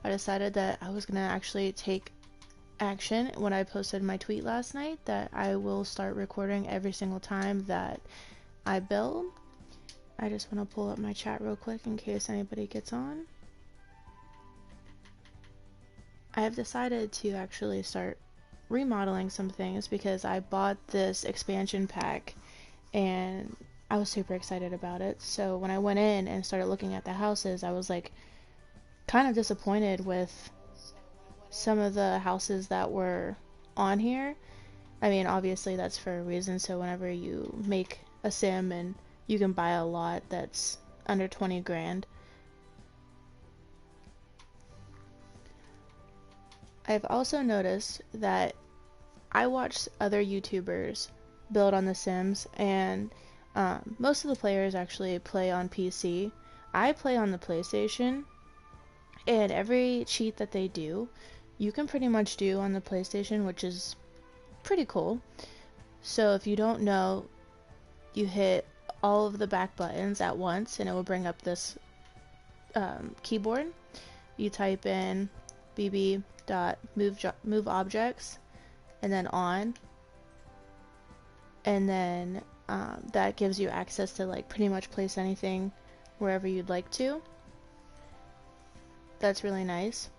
I decided that I was gonna actually take action when I posted my tweet last night that I will start recording every single time that I build. I just want to pull up my chat real quick in case anybody gets on. I have decided to actually start remodeling some things because I bought this expansion pack and I was super excited about it. So when I went in and started looking at the houses, I was like kind of disappointed with some of the houses that were on here. I mean, obviously that's for a reason, so whenever you make a sim and you can buy a lot that's under 20 grand. I've also noticed that I watch other YouTubers build on The Sims, and most of the players actually play on PC. I play on the PlayStation, and every cheat that they do, you can pretty much do on the PlayStation, which is pretty cool. So if you don't know, you hit all of the back buttons at once, and it will bring up this keyboard. You type in bb.move objects, and then on, and then that gives you access to like pretty much place anything wherever you'd like to. That's really nice.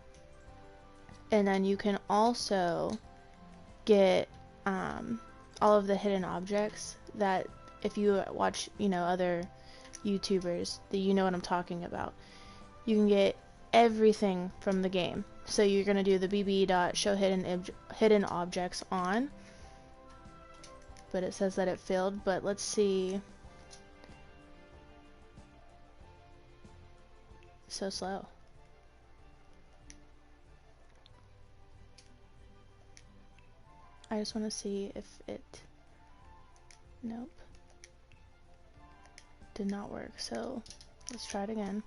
And then you can also get all of the hidden objects that if you watch, other YouTubers, that you know what I'm talking about. You can get everything from the game. So you're going to do the bb.show hidden objects on, but it says that it failed, but let's see. So slow. I just want to see if it... Nope. Did not work, so let's try it again.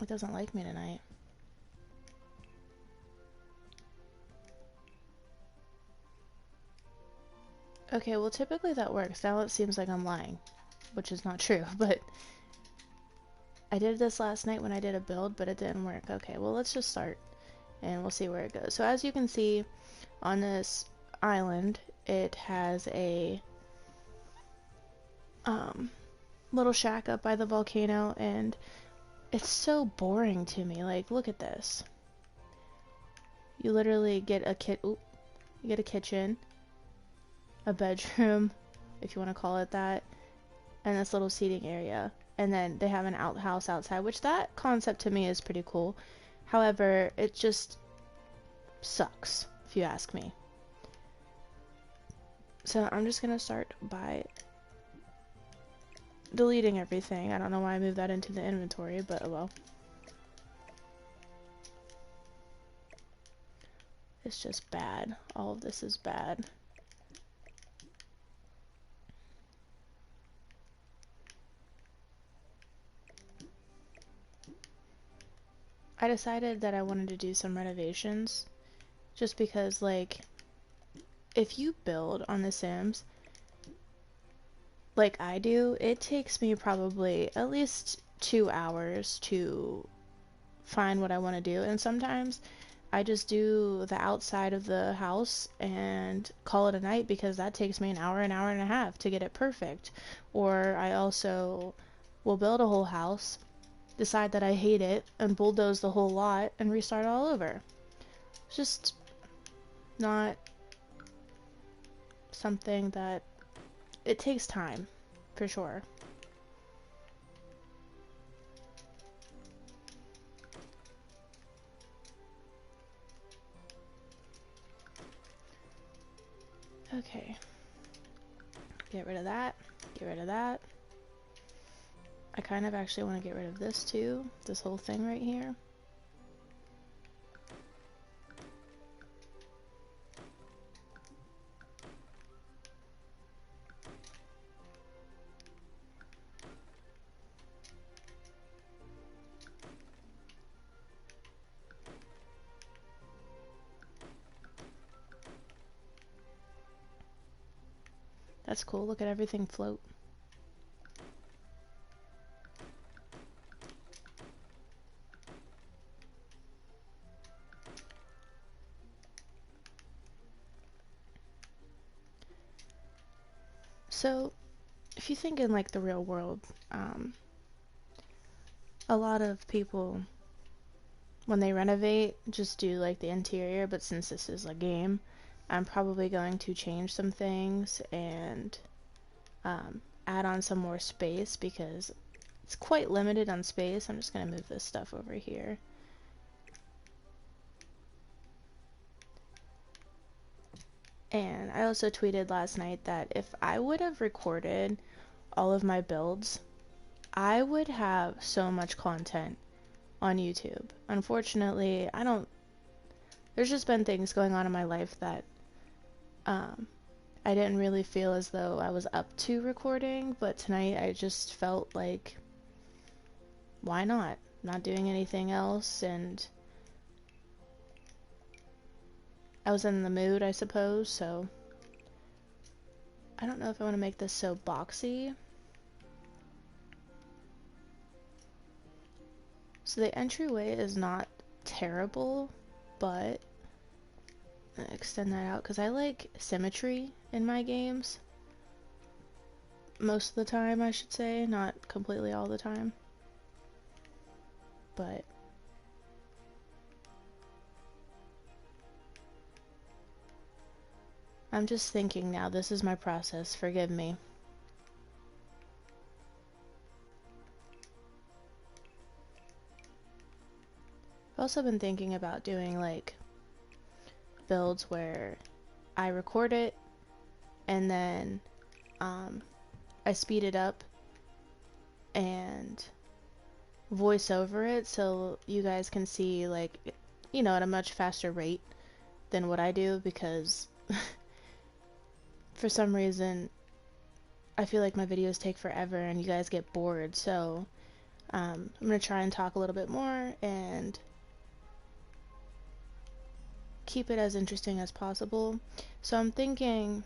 It doesn't like me tonight. Okay, well typically that works. Now it seems like I'm lying, which is not true, but I did this last night when I did a build, but it didn't work. Okay, well let's just start and we'll see where it goes. So as you can see on this island, it has a little shack up by the volcano, and it's so boring to me. Like, look at this. You literally get a kitchen, a bedroom, if you want to call it that, and this little seating area. And then they have an outhouse outside, which that concept to me is pretty cool. However, it just sucks, if you ask me. So I'm just gonna start by deleting everything. I don't know why I moved that into the inventory, but oh well. It's just bad. All of this is bad. I decided that I wanted to do some renovations just because, like, if you build on The Sims like I do, it takes me probably at least 2 hours to find what I want to do, and sometimes I just do the outside of the house and call it a night because that takes me an hour and a half to get it perfect. Or I also will build a whole house, decide that I hate it, and bulldoze the whole lot and restart all over. It's just not something that... It takes time, for sure. Okay. Get rid of that. Get rid of that. I kind of actually want to get rid of this too. This whole thing right here. That's cool. Look at everything float. So, if you think in like the real world, a lot of people, when they renovate, just do like the interior, but since this is a game, I'm probably going to change some things and add on some more space because it's quite limited on space. I'm just going to move this stuff over here. And I also tweeted last night that if I would have recorded all of my builds, I would have so much content on YouTube. Unfortunately, there's just been things going on in my life that I didn't really feel as though I was up to recording, but tonight I just felt like, why not? Not doing anything else, and I was in the mood, I suppose, so I don't know if I want to make this so boxy. So the entryway is not terrible, but I'm gonna extend that out because I like symmetry in my games. Most of the time, I should say, not completely all the time. But I'm just thinking now, this is my process, forgive me. I've also been thinking about doing like builds where I record it and then I speed it up and voice over it so you guys can see, like, you know, at a much faster rate than what I do, because for some reason I feel like my videos take forever and you guys get bored. So I'm gonna try and talk a little bit more and keep it as interesting as possible. So I'm thinking,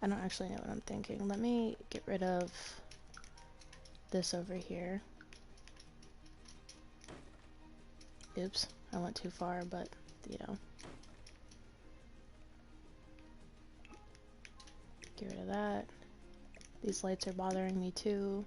I don't actually know what I'm thinking. Let me get rid of this over here. Oops, I went too far, but you know. Get rid of that. These lights are bothering me too.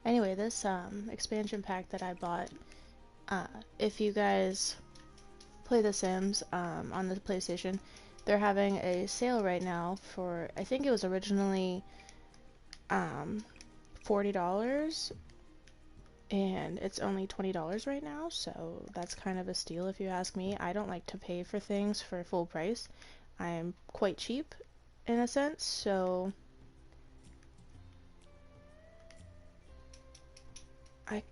Anyway, this expansion pack that I bought, if you guys play The Sims on the PlayStation, they're having a sale right now for, I think it was originally $40 and it's only $20 right now, so that's kind of a steal if you ask me. I don't like to pay for things for full price. I'm quite cheap in a sense, so I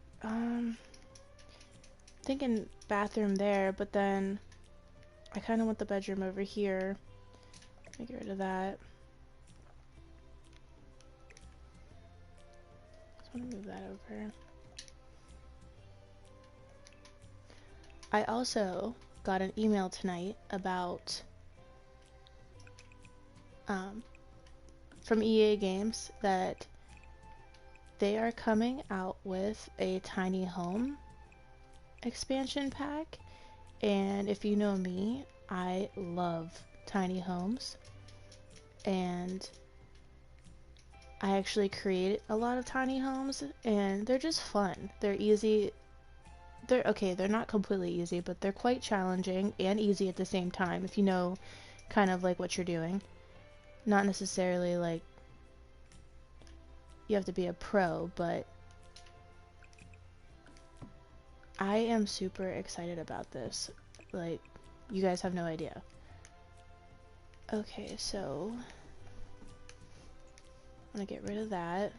thinking bathroom there, but then I kind of want the bedroom over here. Let me get rid of that. Just want to move that over. I also got an email tonight about from EA Games that they are coming out with a tiny home expansion pack, and if you know me, I love tiny homes, and I actually create a lot of tiny homes, and they're just fun. They're easy. They're not completely easy, but they're quite challenging and easy at the same time if you know kind of like what you're doing. Not necessarily like you have to be a pro, but I am super excited about this. Like, you guys have no idea. Okay, so I'm gonna get rid of that.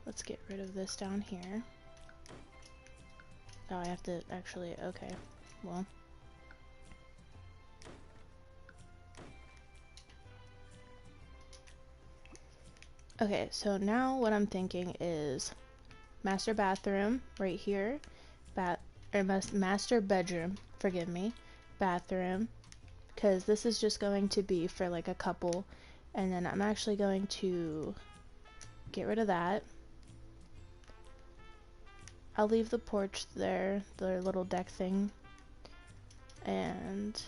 Let's get rid of this down here. Oh, I have to actually, okay, well. Okay, so now what I'm thinking is master bathroom right here, master bedroom, forgive me, bathroom, because this is just going to be for like a couple, and then I'm actually going to get rid of that. I'll leave the porch there, the little deck thing, and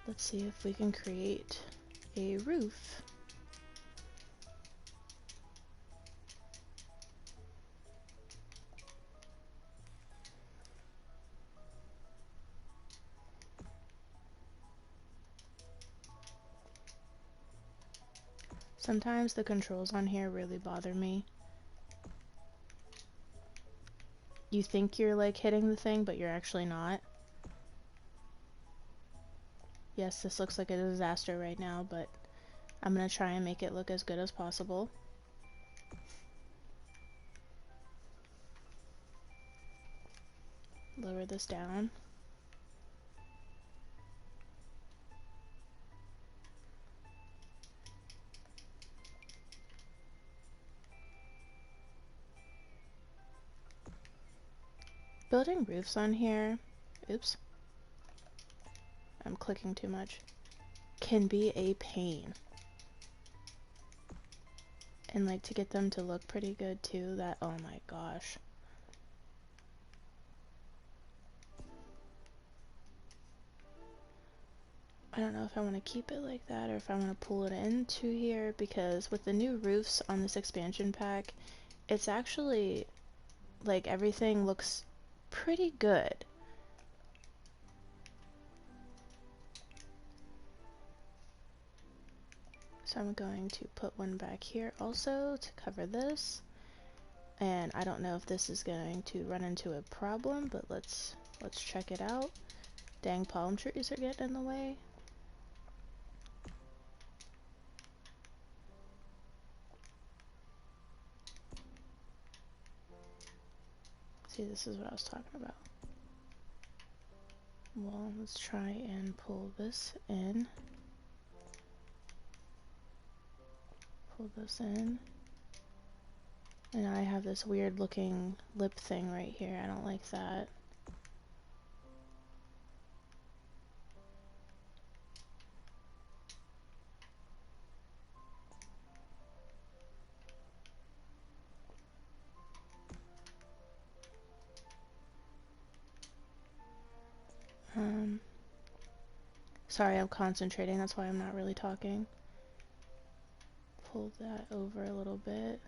let's see if we can create a roof. Sometimes the controls on here really bother me. You think you're like hitting the thing, but you're actually not. Yes, this looks like a disaster right now, but I'm gonna try and make it look as good as possible. Lower this down. Building roofs on here, oops, I'm clicking too much, can be a pain. And like to get them to look pretty good too, that, oh my gosh. I don't know if I want to keep it like that or if I want to pull it into here, because with the new roofs on this expansion pack, it's actually like everything looks pretty good. So I'm going to put one back here also to cover this. And I don't know if this is going to run into a problem, but let's check it out. Dang, palm trees are getting in the way. See, this is what I was talking about. Well, let's try and pull this in. Pull this in. And I have this weird looking lip thing right here. I don't like that. Sorry, I'm concentrating. That's why I'm not really talking. Pull that over a little bit.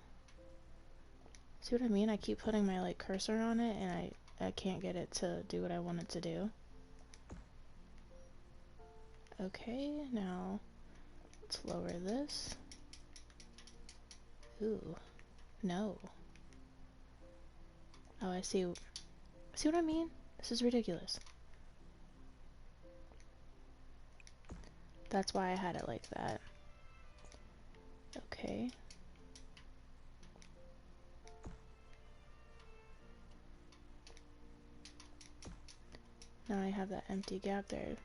See what I mean? I keep putting my like cursor on it and I can't get it to do what I want it to do. Okay, now let's lower this. Ooh, no. Oh, I see. See what I mean? This is ridiculous. That's why I had it like that. Okay. Now I have that empty gap there.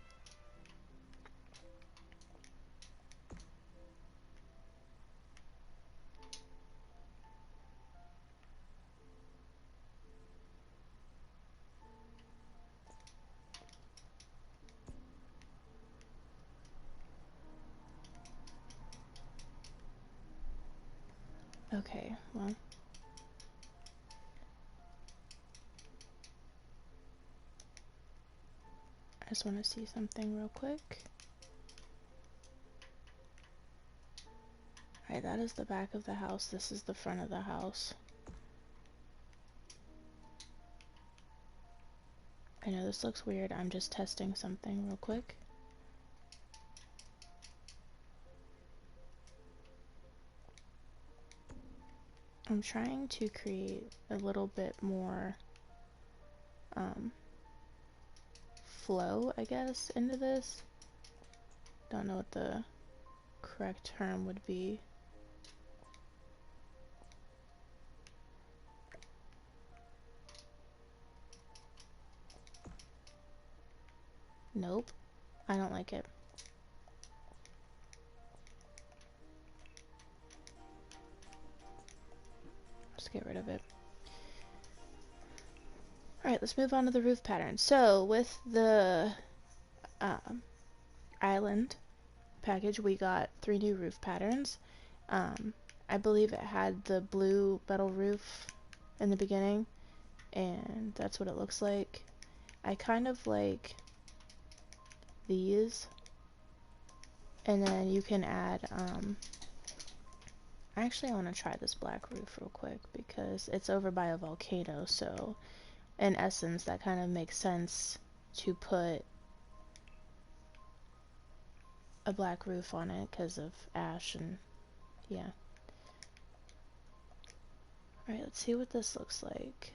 Okay, well. I just want to see something real quick. Alright, that is the back of the house. This is the front of the house. I know this looks weird. I'm just testing something real quick. I'm trying to create a little bit more flow, I guess, into this. Don't know what the correct term would be. Nope, I don't like it. Let's get rid of it. Alright, let's move on to the roof pattern. So, with the um, island package, we got 3 new roof patterns. I believe it had the blue metal roof in the beginning, and that's what it looks like. I kind of like these, and then you can add, actually I want to try this black roof real quick because it's over by a volcano, so in essence that kind of makes sense to put a black roof on it because of ash and yeah. Alright, let's see what this looks like.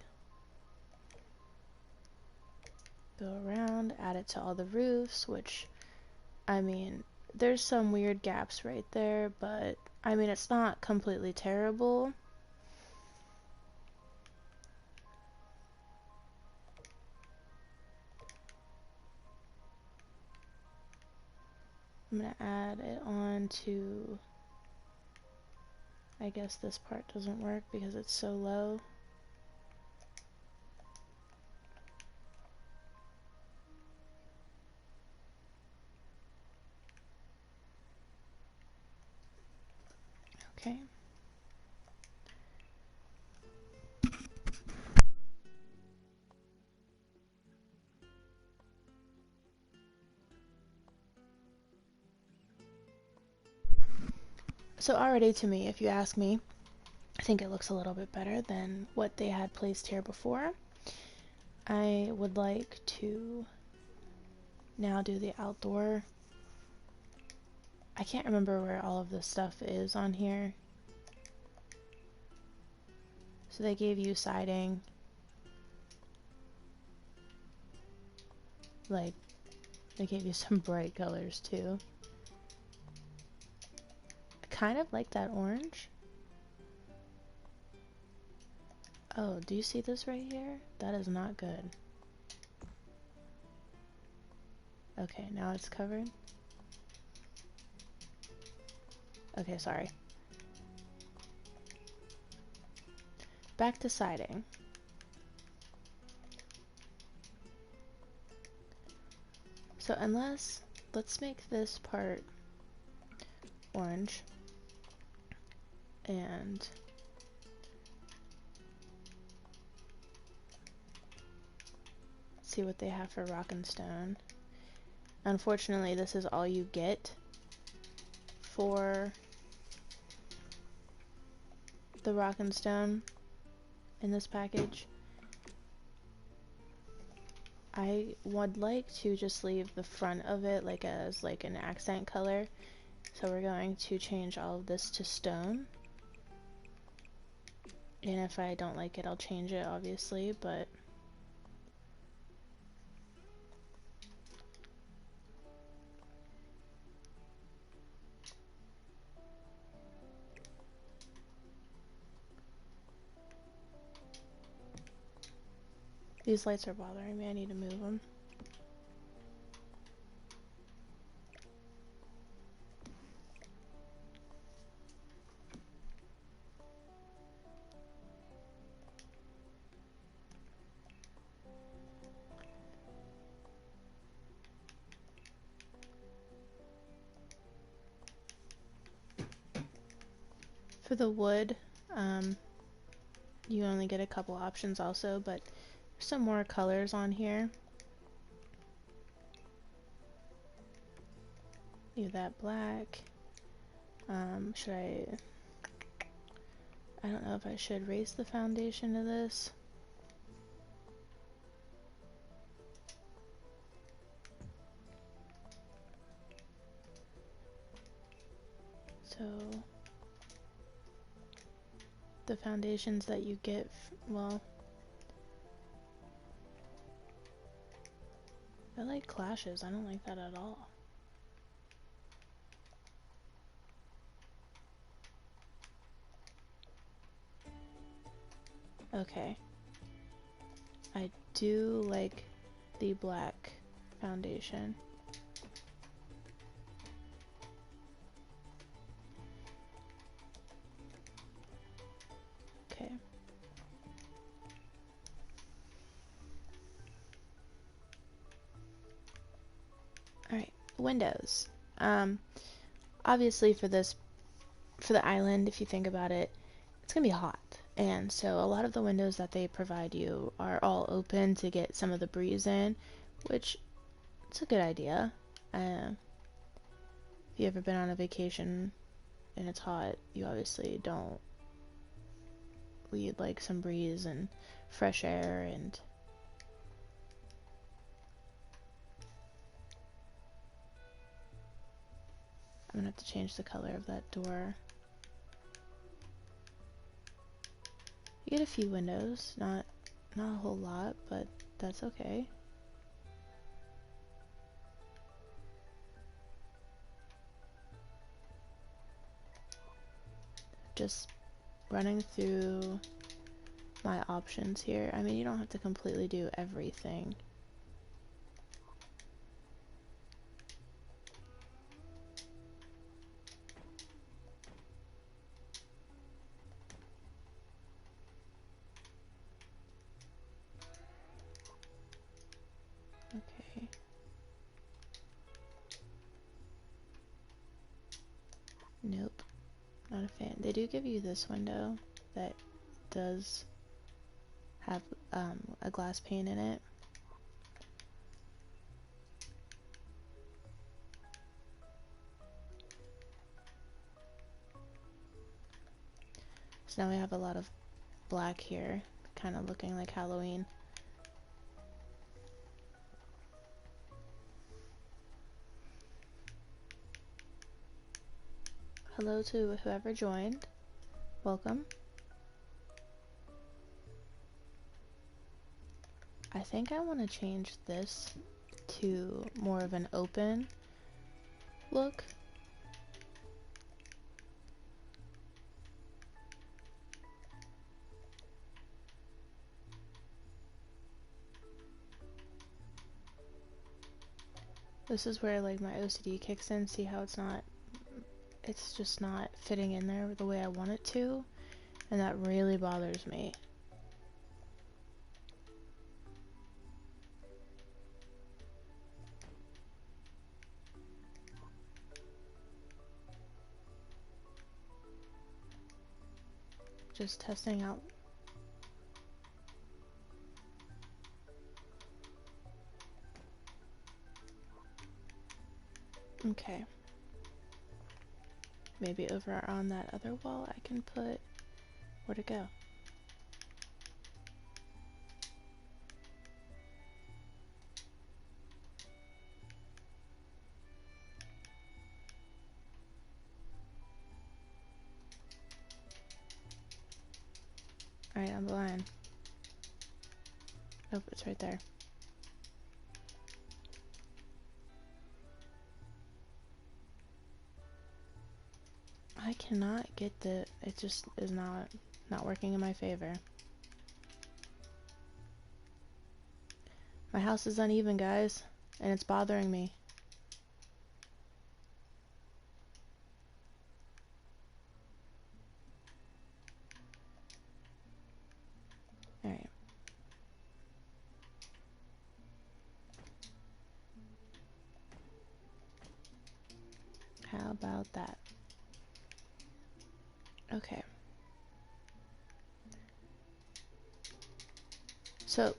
Go around, add it to all the roofs, which, I mean, there's some weird gaps right there, but I mean, it's not completely terrible. I'm gonna add it on to, I guess this part doesn't work because it's so low. Okay. So already to me, if you ask me, I think it looks a little bit better than what they had placed here before. I would like to now do the outdoor. I can't remember where all of this stuff is on here. So they gave you siding, like they gave you some bright colors too. I kind of like that orange. Oh, do you see this right here? That is not good. Okay, now it's covered. Okay, sorry. Back to siding. So unless, let's make this part orange and see what they have for rock and stone. Unfortunately, this is all you get for the rock and stone in this package. I would like to just leave the front of it like as like an accent color. So we're going to change all of this to stone. And if I don't like it, I'll change it obviously, but these lights are bothering me. I need to move them. For the wood, you only get a couple options also, but there's some more colors on here. Leave that black. Should I don't know if I should raise the foundation of this. So the foundations that you get, well, I like clashes. I don't like that at all. Okay. I do like the black foundation. Okay. windows. Obviously for the island, if you think about it, it's gonna be hot. And so a lot of the windows that they provide you are all open to get some of the breeze in, which it's a good idea. If you ever been on a vacation and it's hot, you obviously don't. We'd like some breeze and fresh air, and I'm gonna have to change the color of that door. You get a few windows, not a whole lot, but that's okay. Just running through my options here. I mean, you don't have to completely do everything. Okay. Nope. Not a fan. They do give you this window that does have a glass pane in it. So now we have a lot of black here, kind of looking like Halloween. Hello to whoever joined. Welcome. I think I want to change this to more of an open look. This is where like my OCD kicks in. See how it's just not fitting in there the way I want it to, and that really bothers me. Just testing out. Okay. Maybe over on that other wall I can put, where'd it go? Alright, I'm blind. Nope, it's right there. I cannot get it just is not working in my favor. My house is uneven, guys, and it's bothering me. Alright. How about that? Okay. So,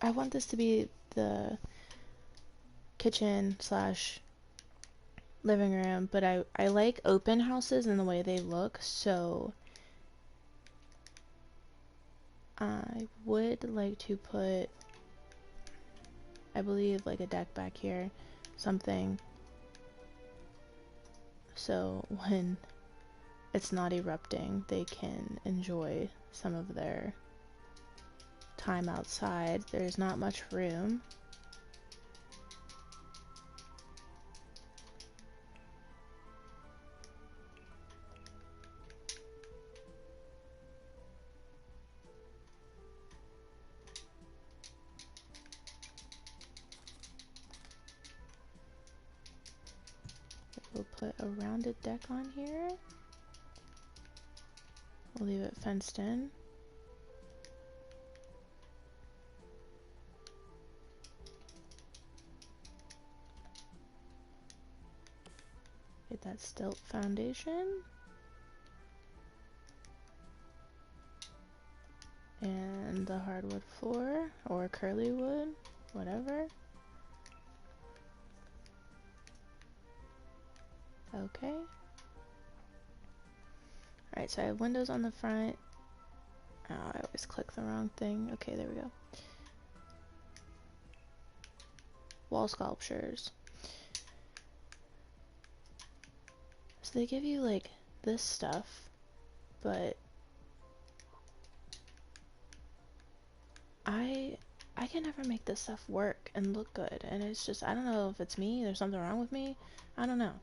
I want this to be the kitchen slash living room, but I like open houses and the way they look, so I would like to put, I believe, like a deck back here, something, so when it's not erupting, they can enjoy some of their time outside. There's not much room. We'll put a rounded deck on here. We'll leave it fenced in. Get that stilt foundation. And the hardwood floor, or curly wood, whatever. Okay. Alright, so I have windows on the front. Oh, I always click the wrong thing. Okay, there we go. Wall sculptures. So they give you like this stuff, but I can never make this stuff work and look good, and it's just, I don't know if it's me, there's something wrong with me, I don't know.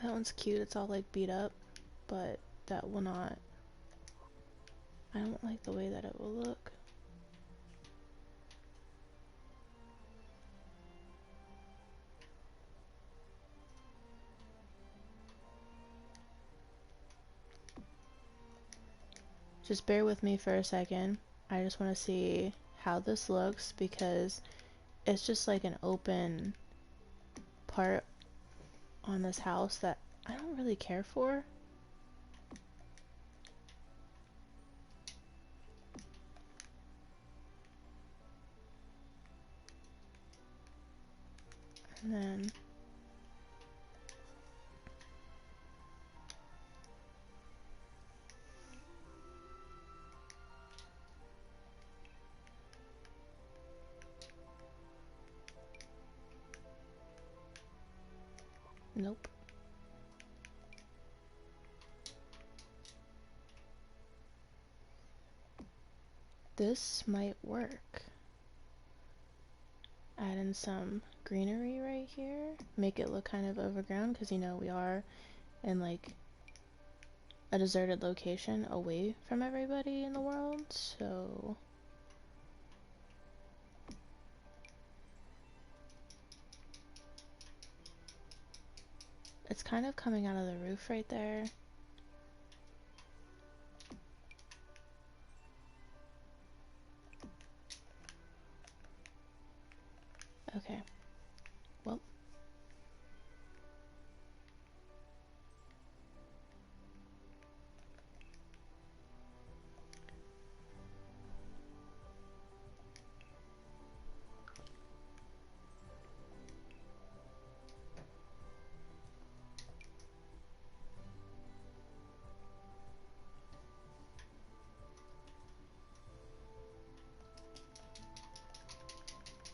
That one's cute, it's all like beat up, but that will not, I don't like the way that it will look. Just bear with me for a second. I just want to see how this looks, because it's just like an open part on this house that I don't really care for. And then nope. This might work. Add in some greenery right here. Make it look kind of overgrown, because you know we are in like a deserted location away from everybody in the world, so it's kind of coming out of the roof right there. Okay, well,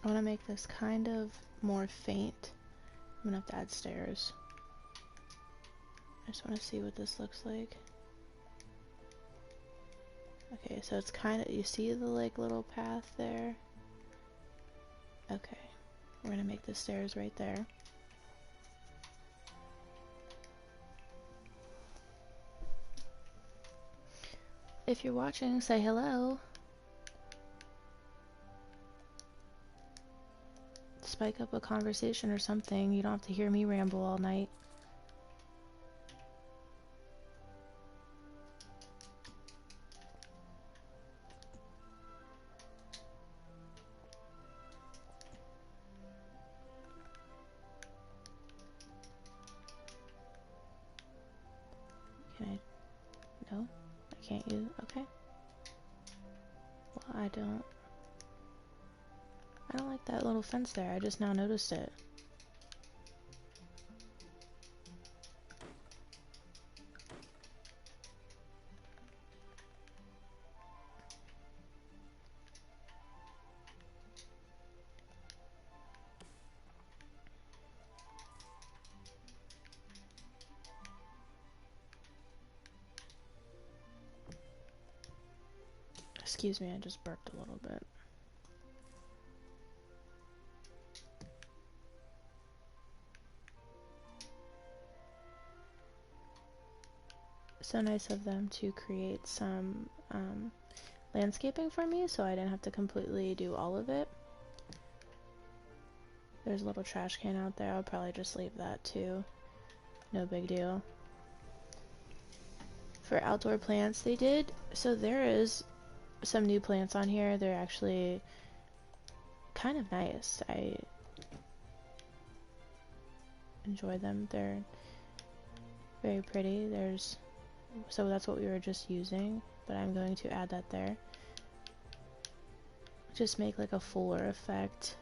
I want to make this kind of more faint. I'm gonna have to add stairs. I just want to see what this looks like. Okay, so it's kind of, you see the like little path there? Okay, we're gonna make the stairs right there. If you're watching, say hello. Spike up a conversation or something. You don't have to hear me ramble all night. Can I? No? I can't use it? Okay. Well, I don't like that little fence there. I just now noticed it. Excuse me, I just burped a little bit. So nice of them to create some landscaping for me, so I didn't have to completely do all of it. There's a little trash can out there. I'll probably just leave that too. No big deal. For outdoor plants, they did, so there is some new plants on here. They're actually kind of nice. I enjoy them. They're very pretty. So that's what we were just using, but I'm going to add that there. Just make like a fuller effect.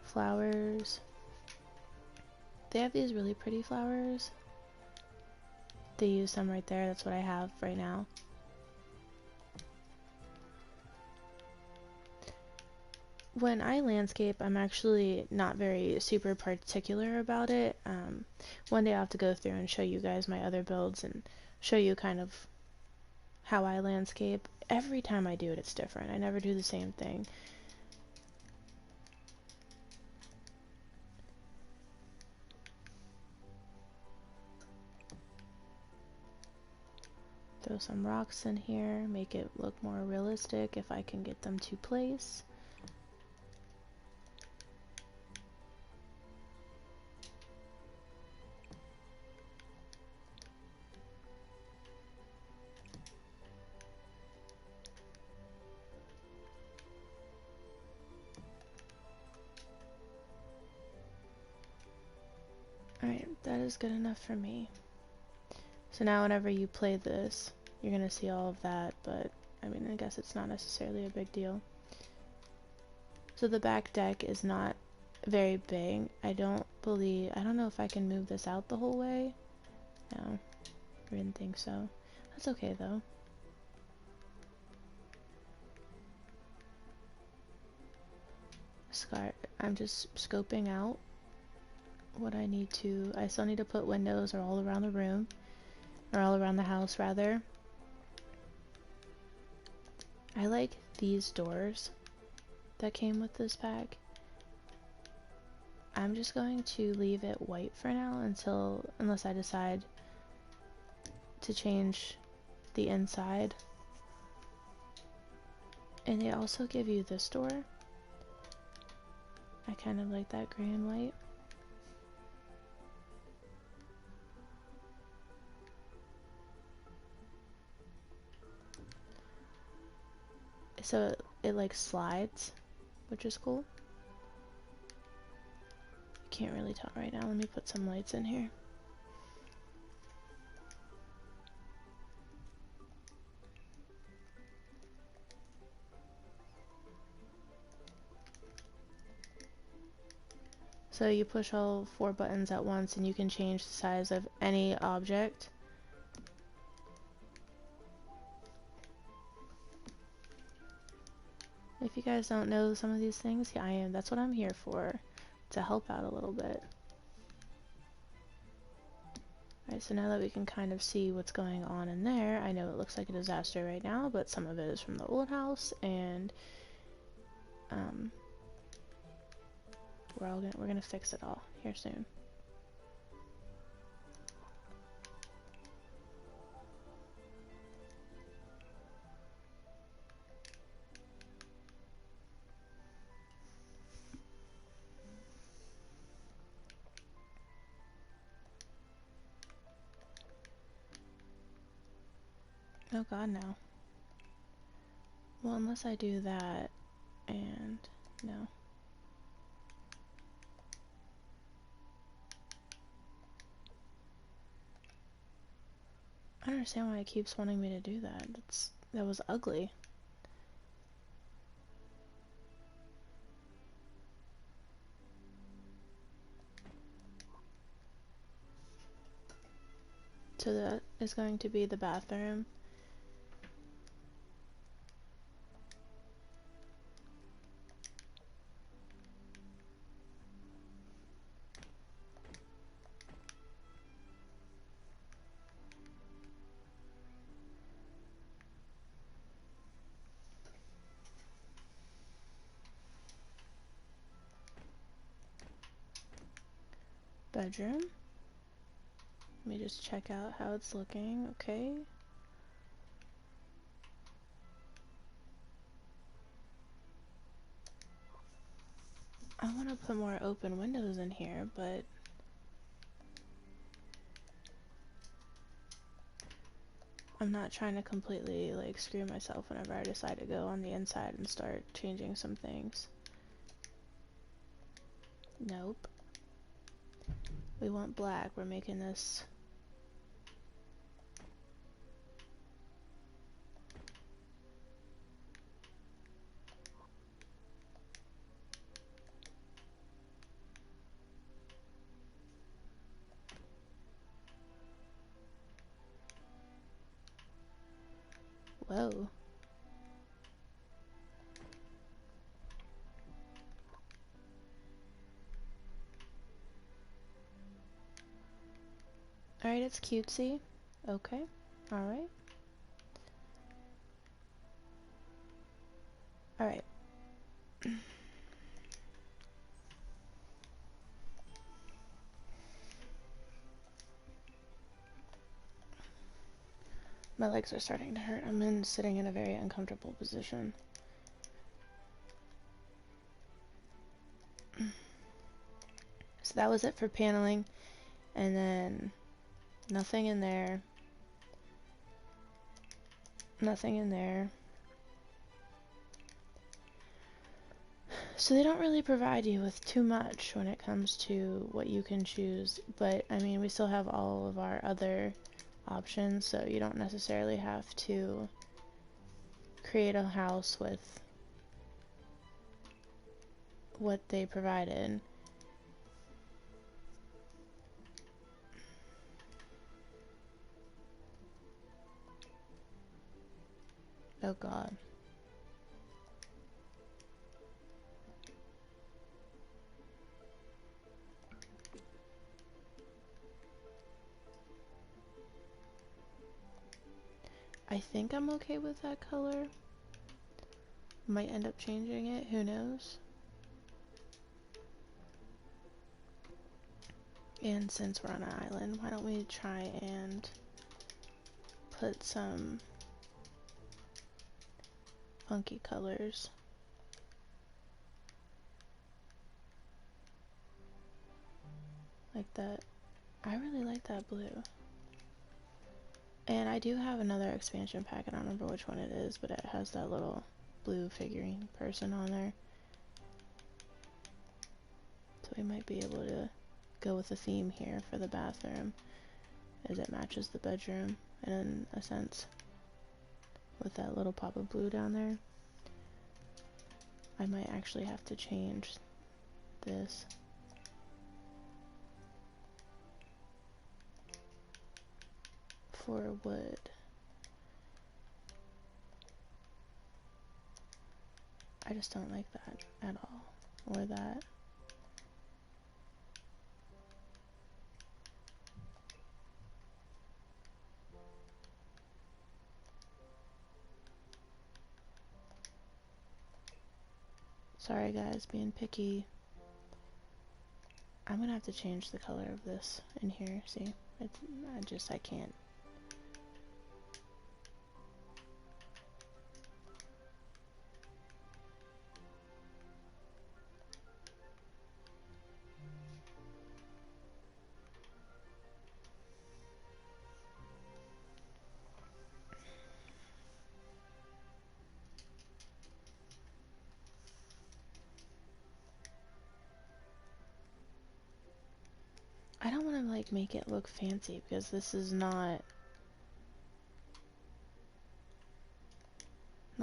Flowers. They have these really pretty flowers. They use some right there. That's what I have right now. When I landscape, I'm actually not very super particular about it. One day I'll have to go through and show you guys my other builds and show you kind of how I landscape. Every time I do it, it's different. I never do the same thing. Throw some rocks in here, make it look more realistic if I can get them to place. Alright, that is good enough for me. So now whenever you play this, you're gonna see all of that, but I mean, I guess it's not necessarily a big deal. So the back deck is not very big. I don't know if I can move this out the whole way. No, I didn't think so. That's okay though. I'm just scoping out what I need to. I still need to put windows all around the room, or all around the house rather. I like these doors that came with this pack. I'm just going to leave it white for now unless I decide to change the inside. And they also give you this door. I kind of like that gray and white. So it like slides, which is cool. Can't really tell right now. Let me put some lights in here. So you push all 4 buttons at once and you can change the size of any object. If you guys don't know some of these things, yeah, that's what I'm here for, to help out a little bit. Alright, so now that we can kind of see what's going on in there, I know it looks like a disaster right now, but some of it is from the old house, and we're gonna fix it all here soon. Oh god, no. Well, unless I do that, and no. I don't understand why it keeps wanting me to do that. That was ugly. So that is going to be the bathroom. Bedroom. Let me just check out how it's looking. Okay. I want to put more open windows in here, but I'm not trying to completely like screw myself whenever I decide to go on the inside and start changing some things. Nope. We want black. We're making this. Whoa. Alright, it's cutesy. Okay. Alright. Alright. My legs are starting to hurt. I'm sitting in a very uncomfortable position. So that was it for paneling. And then nothing in there. Nothing in there. So they don't really provide you with too much when it comes to what you can choose. But, I mean, we still have all of our other options, so you don't necessarily have to create a house with what they provided. Oh god. I think I'm okay with that color. Might end up changing it, who knows? And since we're on an island, why don't we try and put some funky colors. Like that. I really like that blue. And I do have another expansion pack, I don't remember which one it is, but it has that little blue figurine person on there. So we might be able to go with a theme here for the bathroom, as it matches the bedroom in a sense, with that little pop of blue down there. I might actually have to change this. For wood. I just don't like that at all. Or that. Sorry guys, being picky. I'm gonna have to change the color of this in here, see? I can't. I don't want to like make it look fancy because this is not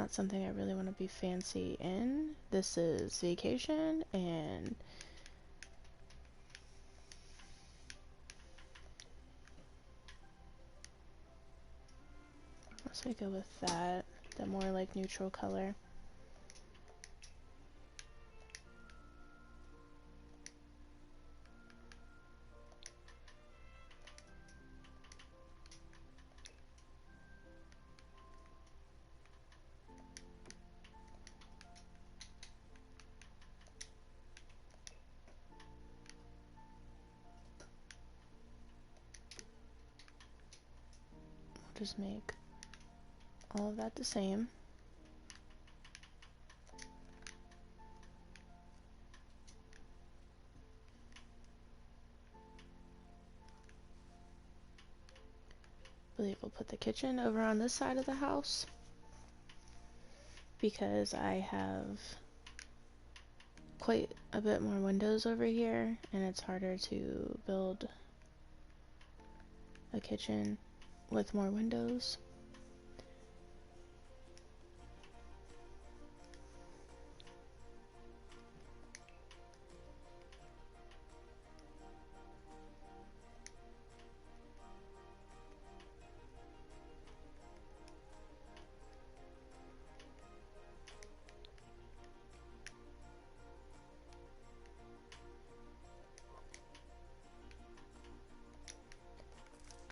something I really want to be fancy in. This is vacation, and let's go with that, the more like neutral color. We'll just make all of that the same. I believe we'll put the kitchen over on this side of the house because I have quite a bit more windows over here, and it's harder to build a kitchen with more windows.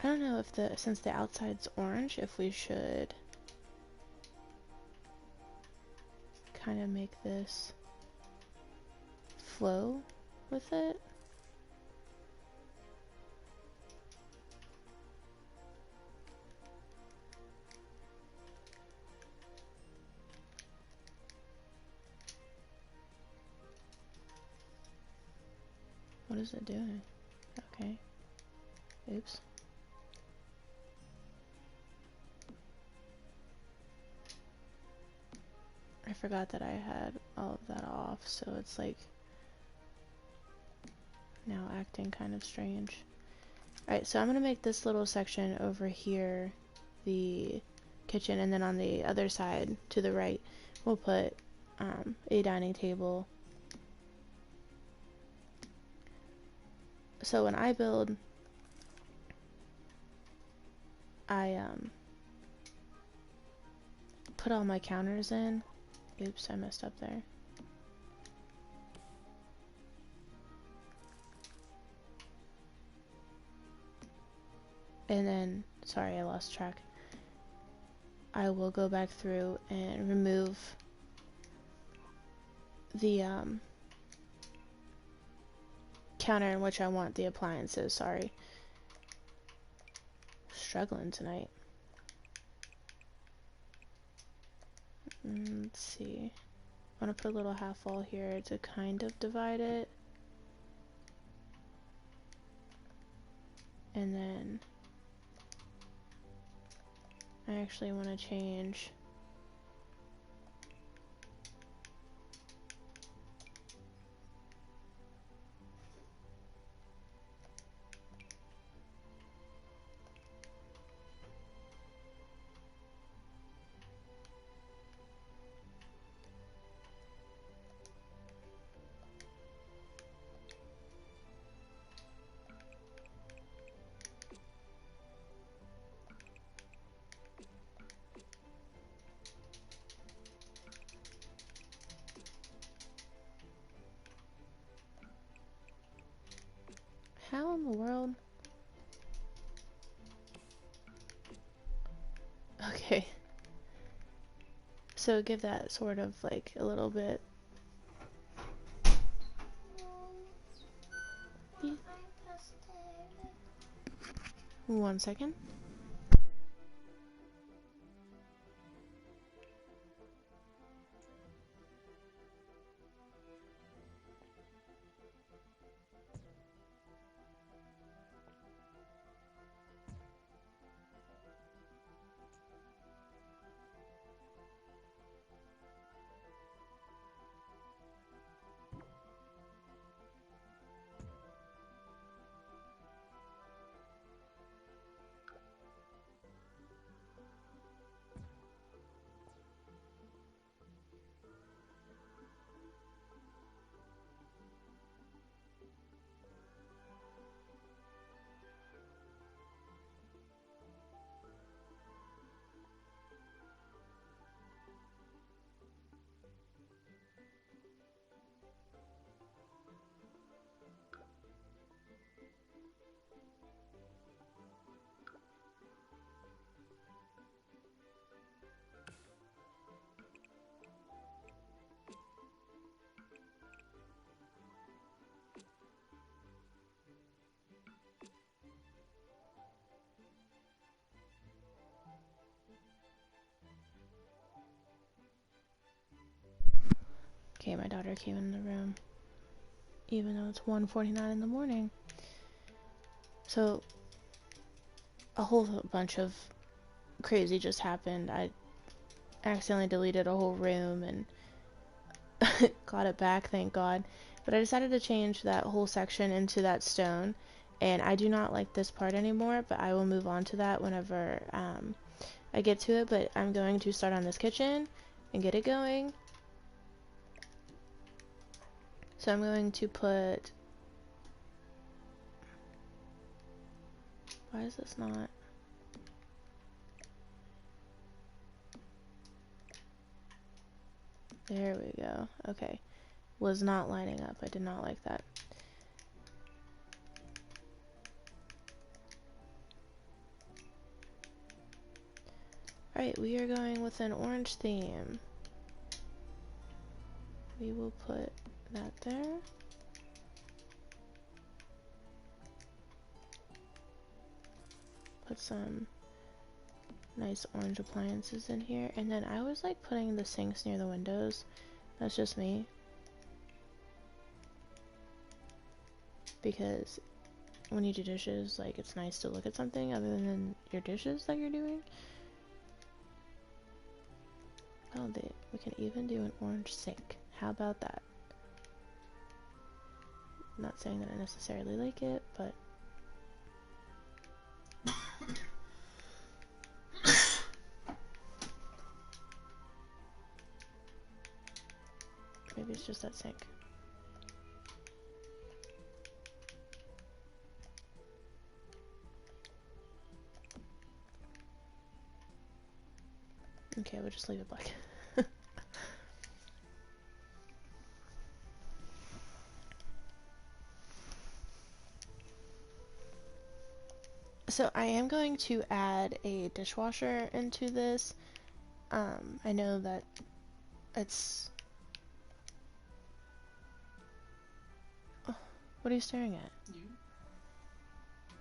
I don't know if since the outside's orange, if we should kind of make this flow with it. What is it doing? Okay. Oops. I forgot that I had all of that off, so it's like now acting kind of strange. Alright, so I'm gonna make this little section over here the kitchen, and then on the other side to the right we'll put a dining table. So when I build, I put all my counters in. Oops, I messed up there. And then, sorry, I lost track. I will go back through and remove the counter in which I want the appliances. Sorry. Struggling tonight. Let's see. I want to put a little half wall here to kind of divide it. And then I actually want to change how in the world? Okay. So give that sort of like a little bit. Yeah. 1 second. Okay, my daughter came in the room, even though it's 1:49 in the morning. So, a whole bunch of crazy just happened. I accidentally deleted a whole room, and got it back, thank God. But I decided to change that whole section into that stone, and I do not like this part anymore, but I will move on to that whenever I get to it. But I'm going to start on this kitchen and get it going. So I'm going to put... Why is this not... There we go. Okay. Was not lining up. I did not like that. Alright, we are going with an orange theme. We will put that there. Put some nice orange appliances in here. And then I was like putting the sinks near the windows. That's just me. Because when you do dishes, like, it's nice to look at something other than your dishes that you're doing. Oh, we can even do an orange sink. How about that? I'm not saying that I necessarily like it, but maybe it's just that sink. Okay, we'll just leave it black. So I am going to add a dishwasher into this. I know that it's... Oh, what are you staring at? You.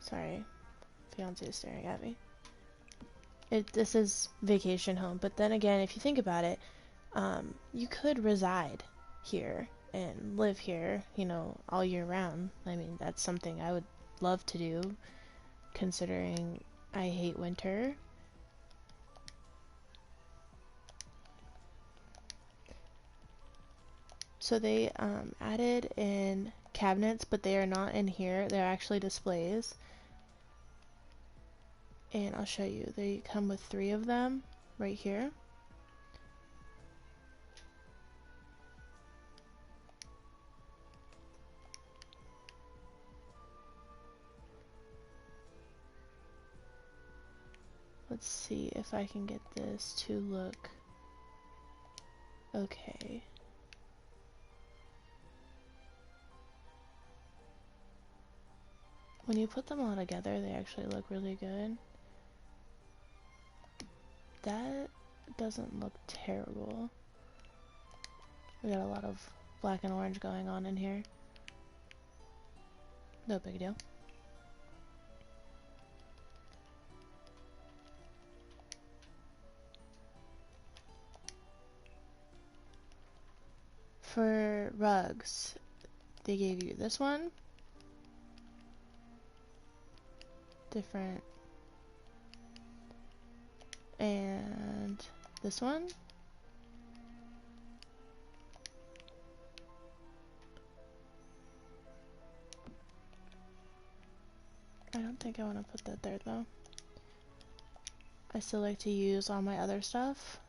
Sorry, fiance is staring at me. This is vacation home, but then again, if you think about it, you could reside here and live here, you know, all year round. I mean, that's something I would love to do, considering I hate winter. So they added in cabinets, but they are not in here. They're actually displays. And I'll show you. They come with 3 of them right here. Let's see if I can get this to look okay. When you put them all together, they actually look really good. That doesn't look terrible. We got a lot of black and orange going on in here. No big deal. For rugs, they gave you this one. Different. And this one. I don't think I want to put that there though. I still like to use all my other stuff.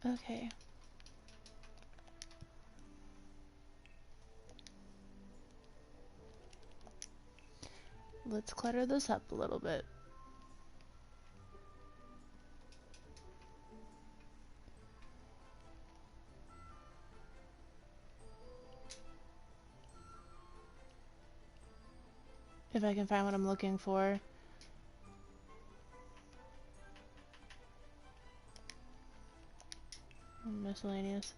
Okay. Let's clutter this up a little bit. If I can find what I'm looking for. Miscellaneous.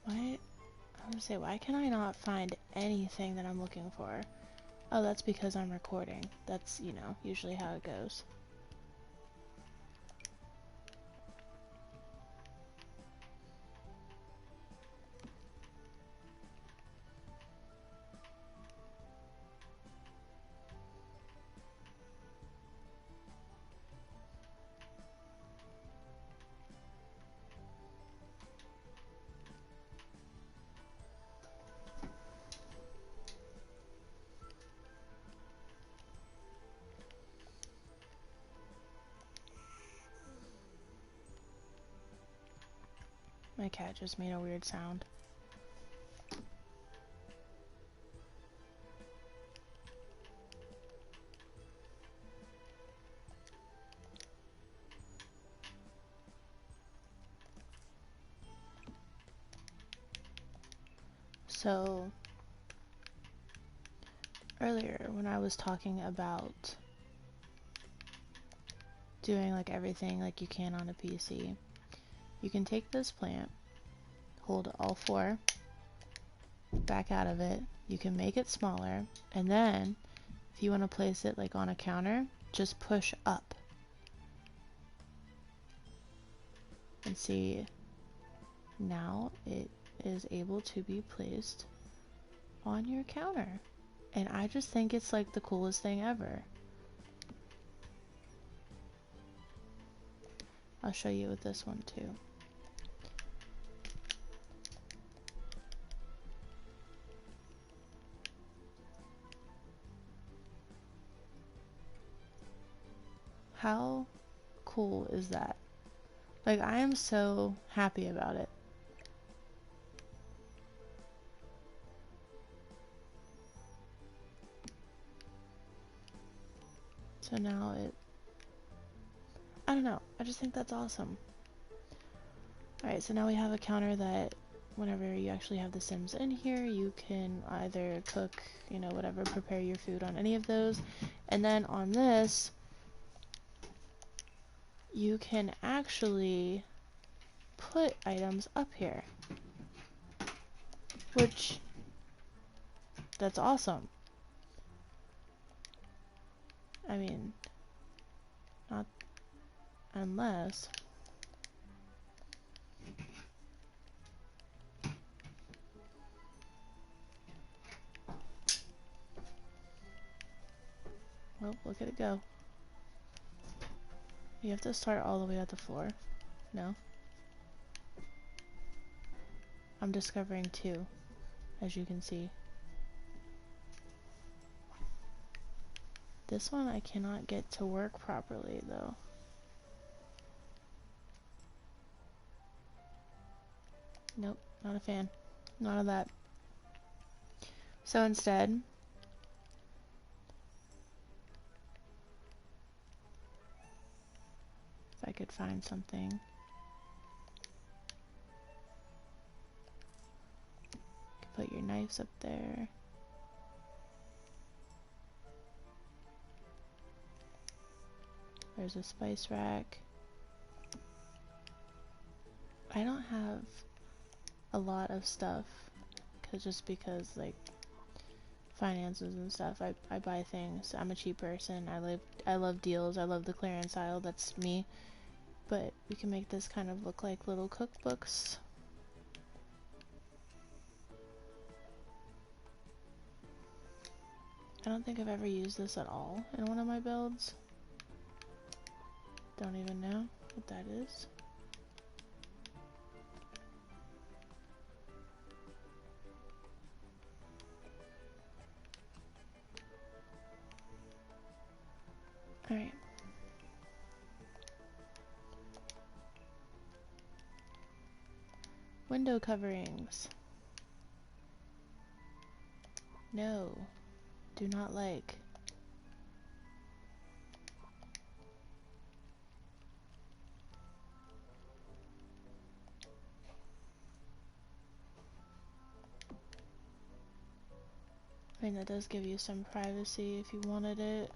Why? I'm gonna say, why can I not find anything that I'm looking for? Oh, that's because I'm recording. That's, you know, usually how it goes. My cat just made a weird sound. So, earlier when I was talking about doing like everything like you can on a PC, you can take this plant, hold all four, back out of it, you can make it smaller, and then if you want to place it like on a counter, just push up. And see, now it is able to be placed on your counter. And I just think it's like the coolest thing ever. I'll show you with this one too. How cool is that? Like, I am so happy about it. So now I don't know, I just think that's awesome. Alright, so now we have a counter that whenever you actually have the Sims in here, you can either cook, you know, whatever, prepare your food on any of those. And then on this, you can actually put items up here. Which, that's awesome. I mean, not unless... Well, look at it go. You have to start all the way at the floor. No? I'm discovering two, as you can see. This one I cannot get to work properly, though. Nope, not a fan. None of that. So instead, if I could find something. You could put your knives up there. There's a spice rack. I don't have a lot of stuff, just because, like, finances and stuff, I buy things. I'm a cheap person. I love deals. I love the clearance aisle. That's me. But we can make this kind of look like little cookbooks. I don't think I've ever used this at all in one of my builds. Don't even know what that is. Alright. Window coverings. No. Do not like. I mean, that does give you some privacy if you wanted it.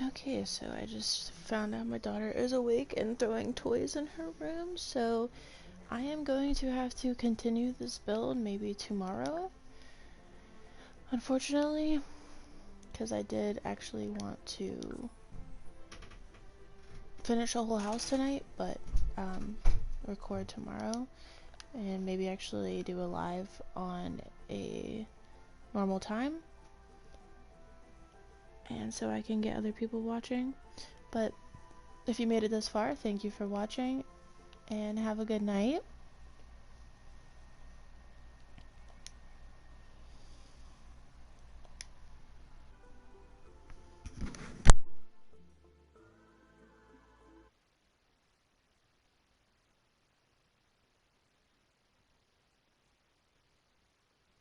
Okay, so I just found out my daughter is awake and throwing toys in her room, so I am going to have to continue this build maybe tomorrow, unfortunately, because I did actually want to finish a whole house tonight, but record tomorrow and maybe actually do a live on a normal time, and so I can get other people watching. But if you made it this far, thank you for watching and have a good night.